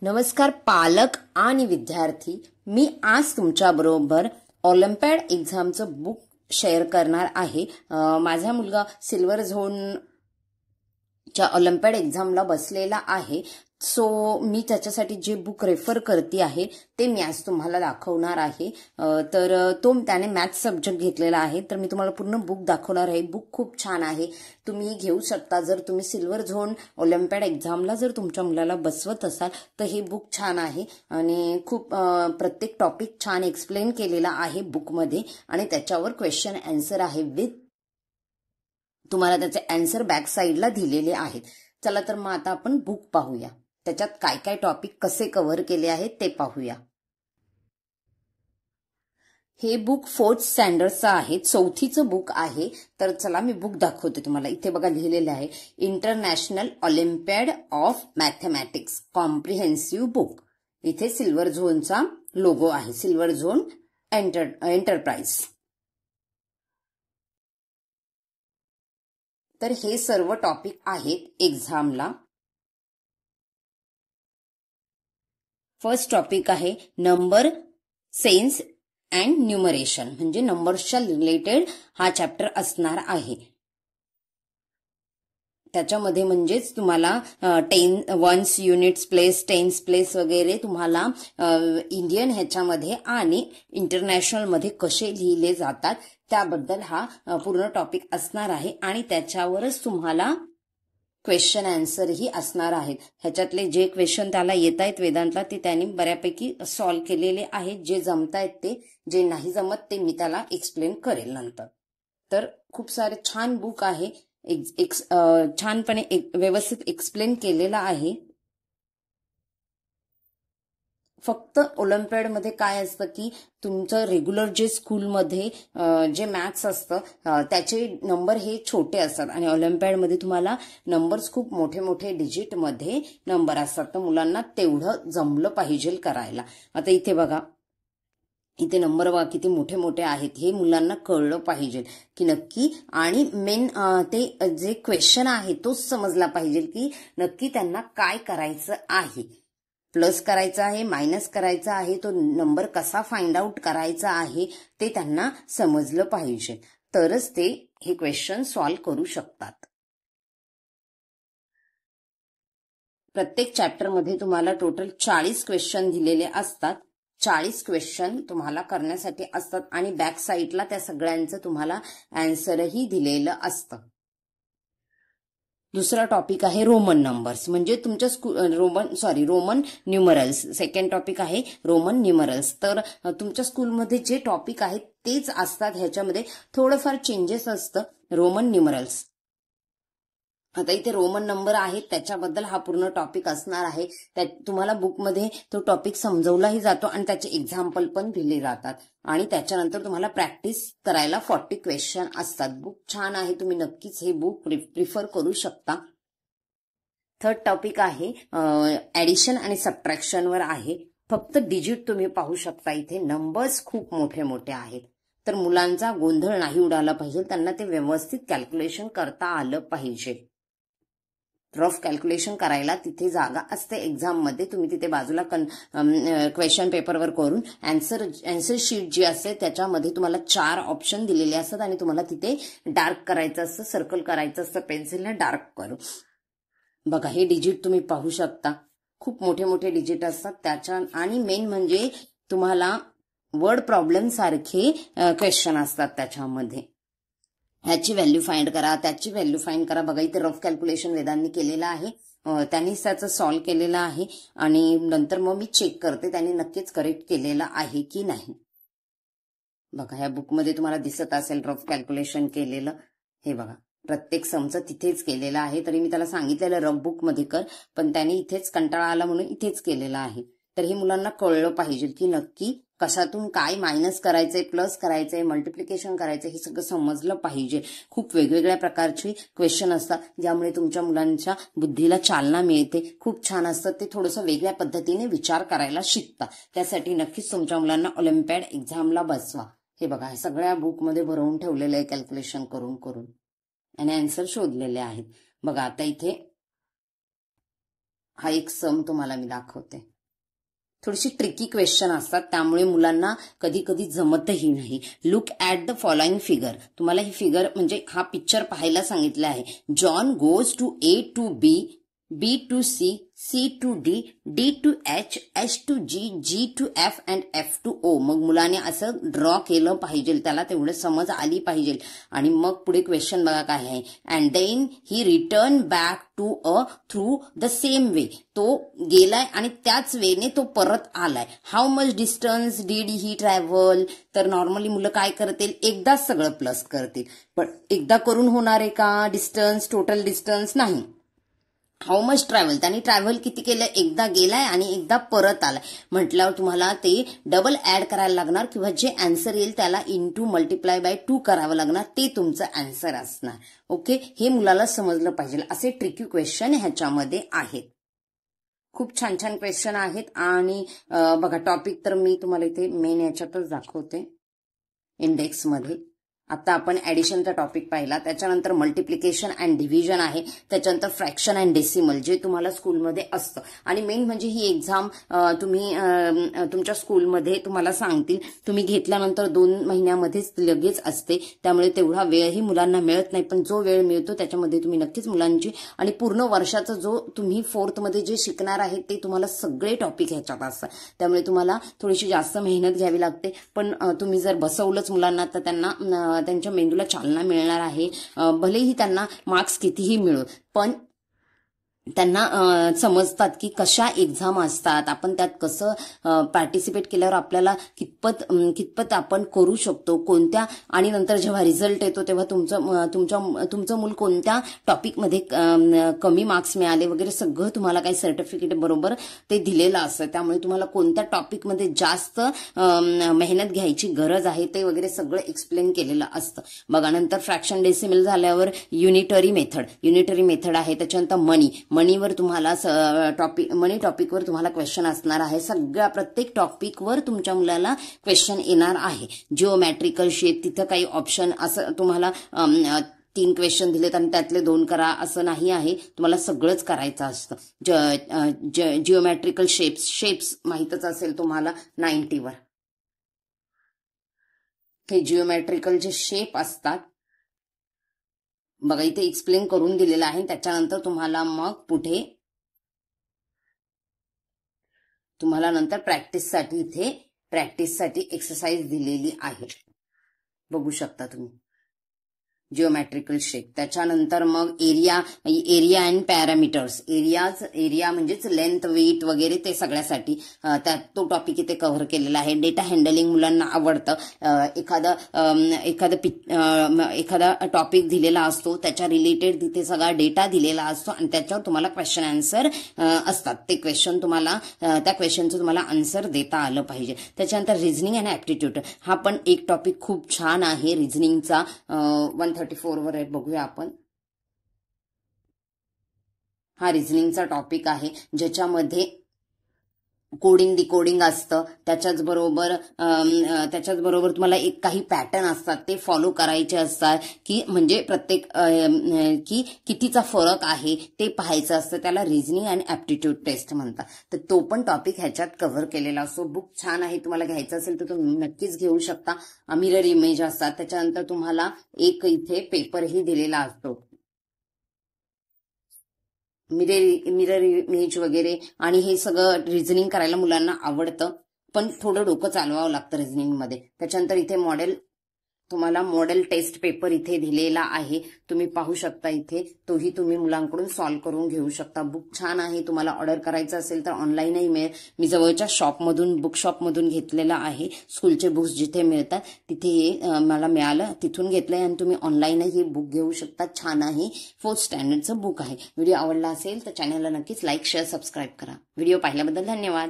नमस्कार पालक आणि विद्यार्थी, मी आज तुमच्याबरोबर ऑलिम्पियाड एक्झामचं बुक शेअर करणार आहे। माझा मुलगा सिल्वर झोनच्या ऑलिम्पियाड एक्झामला बसलेला आहे। सो मी त्याच्यासाठी जे बुक रेफर करते आहे ते मी आज तुम्हाला दाखवणार आहे। तर त्याने मॅथ्स सब्जेक्ट घेतलेला आहे, तर मी तुम्हाला पूर्ण बुक दाखवणार आहे। बुक खूप छान आहे, तुम्ही घेऊ शकता। जर तुम्ही सिल्वर झोन ऑलिम्पियाड एक्झामला जर तुमच्या मुलाला बसवत असाल तर हे बुक छान आहे आणि खूप प्रत्येक टॉपिक छान एक्सप्लेन केलेला आहे बुकमध्ये आणि त्याच्यावर क्वेश्चन आन्सर आहे विथ तुम्हाला त्याचे आन्सर बॅक साइडला दिलेले आहेत। चला तर मग आता आपण बुक पाहूया, त्याच्यात काय काय टॉपिक कसे कव्हर केले आहेत ते पाहूया। हे बुक 4th स्टँडर्डचं आहे, चौथीचं बुक आहे। तर चला मी बुक दाखवते तुम्हाला। इथे बघा लिहिलेलं आहे international Olympiad of mathematics comprehensive book. इथे सिल्वर झोनचा लोगो आहे, सिल्वर झोन एंटरप्राइज। तर हे सर्व टॉपिक आहेत एक्झामला। फर्स्ट टॉपिक आहे नंबर सेन्स अँड न्यूमरेशन, म्हणजे नंबर्सच्या रिलेटेड हा चॅप्टर असणार आहे। त्याच्यामध्ये म्हणजेच तुम्हाला ones, units place, tens place वगैरे तुम्हाला इंडियन ह्याच्यामध्ये आणि इंटरनॅशनल मध्ये कसे लिहिले जातात त्याबद्दल हा पूर्ण टॉपिक असणार आहे आणि त्याच्यावरच तुम्हाला क्वेश्चन आन्सर ही असणार आहेत। ह्याच्यातले जे क्वेश्चन त्याला येत आहेत वेदांतला ते त्यांनी बऱ्यापैकी सॉल्व्ह केलेले आहेत। जे जमतायत ते, जे नाही जमत ते मी त्याला एक्सप्लेन करेल नंतर। तर खूप सारे छान बुक आहे, छानपणे व्यवस्थित एक्सप्लेन केलेला आहे। फक्त ऑलिम्पियाड मध्ये काय असतं की तुमचं रेग्युलर जे स्कूलमध्ये जे मॅथ्स असतं त्याचे नंबर हे छोटे असतात आणि ऑलिम्पियाड मध्ये तुम्हाला नंबर्स खूप मोठे मोठे डिजिट मध्ये नंबर असतात, तर मुलांना तेवढं जमलं पाहिजे करायला। आता इथे बघा, इथे नंबर बघा किती मोठे मोठे आहेत, हे मुलांना कळलं पाहिजे की नक्की। आणि मेन ते जे क्वेश्चन आहे तोच समजला पाहिजे की नक्की त्यांना काय करायचं आहे, प्लस करायचा आहे, मायनस करायचा आहे, तो नंबर कसा फाइंड आउट करायचा आहे ते त्यांना समजलं पाहिजे, तरच ते हे क्वेश्चन सॉल्व्ह करू शकतात। प्रत्येक चॅप्टर मध्ये तुम्हाला टोटल 40 क्वेश्चन दिलेले असतात। 40 क्वेश्चन तुम्हाला करण्यासाठी असतात आणि बॅक साइडला त्या सगळ्यांचं तुम्हाला आन्सरही दिलेलं असतं। दुसरा टॉपिक आहे रोमन नंबर्स, म्हणजे तुमच्या रोमन न्यूमरल्स। सेकंड टॉपिक आहे रोमन न्यूमरल्स। तर तुमच्या स्कूलमध्ये जे टॉपिक आहेत तेच असतात, ह्याच्यामध्ये थोडंफार चेंजेस असतं रोमन न्यूमरल्स। आता इथे रोमन नंबर आहेत त्याच्याबद्दल हा पूर्ण टॉपिक असणार आहे। तुम्हाला बुकमध्ये तो टॉपिक समजवलाही जातो आणि त्याचे एक्झाम्पल पण दिले जातात आणि त्याच्यानंतर तुम्हाला प्रॅक्टिस करायला 40 क्वेश्चन असतात। बुक छान आहे, तुम्ही नक्कीच हे बुक प्रिफर करू शकता। थर्ड टॉपिक आहे ऍडिशन आणि सबट्रॅक्शन वर आहे। फक्त डिजिट तुम्ही पाहू शकता, इथे नंबर्स खूप मोठे मोठे आहेत, तर मुलांचा गोंधळ नाही उडाला पाहिजे, त्यांना ते व्यवस्थित कॅल्क्युलेशन करता आलं पाहिजे। रफ कॅल्क्युलेशन करायला तिथे जागा असते एक्झाम मध्ये, तुम्ही तिथे बाजूला क्वेश्चन पेपरवर करून आन्सर शीट जी असते त्याच्यामध्ये तुम्हाला 4 ऑप्शन दिलेले असतात आणि तुम्हाला तिथे डार्क करायचं असतं, सर्कल करायचं असतं पेन्सिलने डार्क करून। बघा हे डिजिट तुम्ही पाहू शकता, खूप मोठे मोठे डिजिट असतात त्याच्या। आणि मेन म्हणजे तुम्हाला वर्ड प्रॉब्लेम सारखे क्वेश्चन असतात त्याच्यामध्ये, ह्याची व्हॅल्यू फाइंड करा, त्याची व्हॅल्यू फाइंड करा। बघा इथे रफ कॅल्क्युलेशन वेदांनी केलेलं आहे, त्यांनीच त्याचं सॉल्व्ह केलेलं आहे आणि नंतर मग मी चेक करते त्यांनी नक्कीच करेक्ट केलेलं आहे की नाही। बघा ह्या बुकमध्ये तुम्हाला दिसत असेल रफ कॅल्क्युलेशन केलेलं, हे बघा प्रत्येक समचं तिथेच केलेलं आहे। तरी मी त्याला सांगितलेलं रफ बुक मध्ये कर, पण त्यांनी इथेच कंटाळा आला म्हणून इथेच केलेलं आहे। तर हे मुलांना कळलं पाहिजे की नक्की कशातून काय मायनस करायचंय, प्लस करायचंय, मल्टिप्लिकेशन करायचंय, हे सगळं समजलं पाहिजे। खूप वेगवेगळ्या प्रकारचे क्वेश्चन असतात ज्यामुळे तुमच्या मुलांच्या बुद्धीला चालना मिळते, खूप छान असतं। ते थोडंसं वेगळ्या पद्धतीने विचार करायला शिकतात, त्यासाठी नक्कीच तुमच्या मुलांना ऑलिम्पियाड एक्झामला बसवा। हे बघा हे सगळ्या बुकमध्ये भरवून ठेवलेलं आहे कॅल्क्युलेशन करून करून आणि आन्सर शोधलेले आहेत। बघा आता इथे हा एक सम तुम्हाला मी दाखवते। थोडीशी ट्रिकी क्वेश्चन असतात, त्यामुळे मुलांना कधी कधी जमतही नाही. Look at the following figure. तुम्हाला ही फिगर म्हणजे हा पिक्चर पाहायला सांगितलं आहे. John goes to A to B, B to C, C to D, D to H, H to G, G to F and F to O. मग मुलाने असं ड्रॉ केलं पाहिजे, त्याला तेवढं समज आली पाहिजे. आणि मग पुढे क्वेश्चन बघा काय आहे. And then he return back to through the same way. तो गेलाय आणि त्याच वेने तो परत आलाय. How much distance did he travel. तर नॉर्मली मुलं काय करतील, एकदाच सगळं प्लस करतील, पण एकदा करून होणार आहे का डिस्टन्स, टोटल डिस्टन्स नाही. हाऊ मच ट्रॅव्हल, त्यांनी ट्रॅव्हल किती केलं, एकदा गेलाय आणि एकदा परत आलाय म्हटल्यावर तुम्हाला ते डबल ऍड करायला लागणार, किंवा जे आन्सर येईल त्याला इंटू मल्टिप्लाय बाय 2 करावं लागणार, ते तुमचं आन्सर असणार. ओके, हे मुलाला समजलं पाहिजे. असे ट्रिकी क्वेश्चन ह्याच्यामध्ये आहेत. खूप छान छान क्वेश्चन आहेत. आणि बघा टॉपिक तर मी तुम्हाला इथे मेन याच्यातच दाखवते इंडेक्समध्ये. आता आपण ऍडिशनचा टॉपिक पाहिला, त्याच्यानंतर मल्टिप्लिकेशन अँड डिव्हिजन आहे, त्याच्यानंतर फ्रॅक्शन अँड डेसिमल जे तुम्हाला स्कूलमध्ये असतं. आणि मेन म्हणजे ही एक्झाम तुम्ही तुमच्या स्कूलमध्ये तुम्हाला सांगतील, तुम्ही घेतल्यानंतर 2 महिन्यामध्येच लगेच असते, त्यामुळे तेवढा वेळही मुलांना मिळत नाही. पण जो वेळ मिळतो त्याच्यामध्ये तुम्ही नक्कीच मुलांची, आणि पूर्ण वर्षाचा जो तुम्ही 4th मध्ये जे शिकणार आहे ते तुम्हाला सगळे टॉपिक ह्याच्यात असतात, त्यामुळे तुम्हाला थोडीशी जास्त मेहनत घ्यावी लागते. पण तुम्ही जर बसवलंच मुलांना तर त्यांना त्यांच्या मेंदूला चालना मिळणार आहे. भलेही त्यांना मार्क्स कितीही मिळो, पण त्यांना समजतात की कशा एक्झाम असतात, आपण त्यात कसं पार्टिसिपेट केल्यावर आपल्याला कितपत आपण करू शकतो, कोणत्या, आणि नंतर जेव्हा रिझल्ट येतो तेव्हा तुमचं मूल कोणत्या टॉपिकमध्ये कमी मार्क्स मिळाले वगैरे सगळं तुम्हाला काही सर्टिफिकेट बरोबर ते दिलेलं असतं. त्यामुळे तुम्हाला कोणत्या टॉपिकमध्ये जास्त मेहनत घ्यायची गरज आहे ते वगैरे सगळं एक्सप्लेन केलेलं असतं. बघा, नंतर फ्रॅक्शन डेसिमल झाल्यावर युनिटरी मेथड आहे. त्याच्यानंतर मनीवर तुम्हाला मनी टॉपिकवर तुम्हाला क्वेश्चन असणार आहे. सगळ्या प्रत्येक टॉपिकवर तुमच्या मुलाला क्वेश्चन येणार आहे. जिओमॅट्रिकल शेप, तिथं काही ऑप्शन असं तुम्हाला 3 क्वेश्चन दिलेत आणि त्यातले 2 करा असं नाही आहे, तुम्हाला सगळंच करायचं असतं. जिओमॅट्रिकल शेप्स माहीतच असेल तुम्हाला 90 वर. हे जिओमॅट्रिकल जे शेप असतात बघा इथे एक्सप्लेन करून दिलेलं आहे. त्याच्यानंतर तुम्हाला मग पुढे तुम्हाला नंतर प्रॅक्टिससाठी एक्सरसाइज दिलेली आहे, बघू शकता तुम्ही. जिओमॅट्रिकल शेप, त्याच्यानंतर मग एरिया अँड पॅरामीटर्स. एरिया म्हणजेच लेंथ, वेट वगैरे ते सगळ्यासाठी तो टॉपिक इथे कव्हर केलेला आहे. डेटा हँडलिंग मुलांना आवडतं. एखादा टॉपिक दिलेला असतो, त्याच्या रिलेटेड तिथे सगळा डेटा दिलेला असतो आणि त्याच्यावर तुम्हाला क्वेश्चन आन्सर असतात. ते क्वेश्चन तुम्हाला त्या क्वेश्चनचं तुम्हाला आन्सर देता आलं पाहिजे. त्याच्यानंतर रिझनिंग अँड ऍप्टिट्यूड हा पण एक टॉपिक खूप छान आहे रिझनिंगचा. 134 वर आहे, बघूया आपण. हा रिझनिंगचा टॉपिक आहे ज्याच्यामध्ये कोडिंग डिकोडिंग असतं. त्याच्याच बरोबर तुम्हाला काही पॅटर्न असतात ते फॉलो करायचे असतात, की म्हणजे प्रत्येक की कितीचा फरक आहे ते पाहायचं असतं. त्याला रिझनिंग अँड ऍप्टिट्यूड टेस्ट म्हणतात. तर तो पण टॉपिक ह्याच्यात कव्हर केलेला असतो. बुक छान आहे, तुम्हाला घ्यायचं असेल तर तुम्ही नक्कीच घेऊ शकता. मिरर इमेज असतात. त्याच्यानंतर तुम्हाला एक इथे पेपरही दिलेला असतो, मिरर इमेज वगैरे. आणि हे सगळं रिझनिंग करायला मुलांना आवडतं, पण थोडं डोकं चालवावं लागतं रिझनिंग मध्ये. त्याच्यानंतर इथे तुम्हाला मॉडेल टेस्ट पेपर इथे दिलेला आहे, तुम्ही पाहू शकता इथे. तोही तुम्ही मुलांकडून सॉल्व्ह करून घेऊ शकता. बुक छान आहे, तुम्हाला ऑर्डर करायचं असेल तर ऑनलाईनही मिळेल. मी जवळच्या बुक शॉपमधून घेतलेलं आहे. स्कूलचे बुक्स जिथे मिळतात तिथे मला मिळालं, तिथून घेतलंय. आणि तुम्ही ऑनलाईनही बुक घेऊ शकता. छान आहे, 4th स्टँडर्डचं बुक आहे. व्हिडिओ आवडला असेल तर चॅनलला नक्कीच लाईक, शेअर, सबस्क्राईब करा. व्हिडिओ पाहिल्याबद्दल धन्यवाद.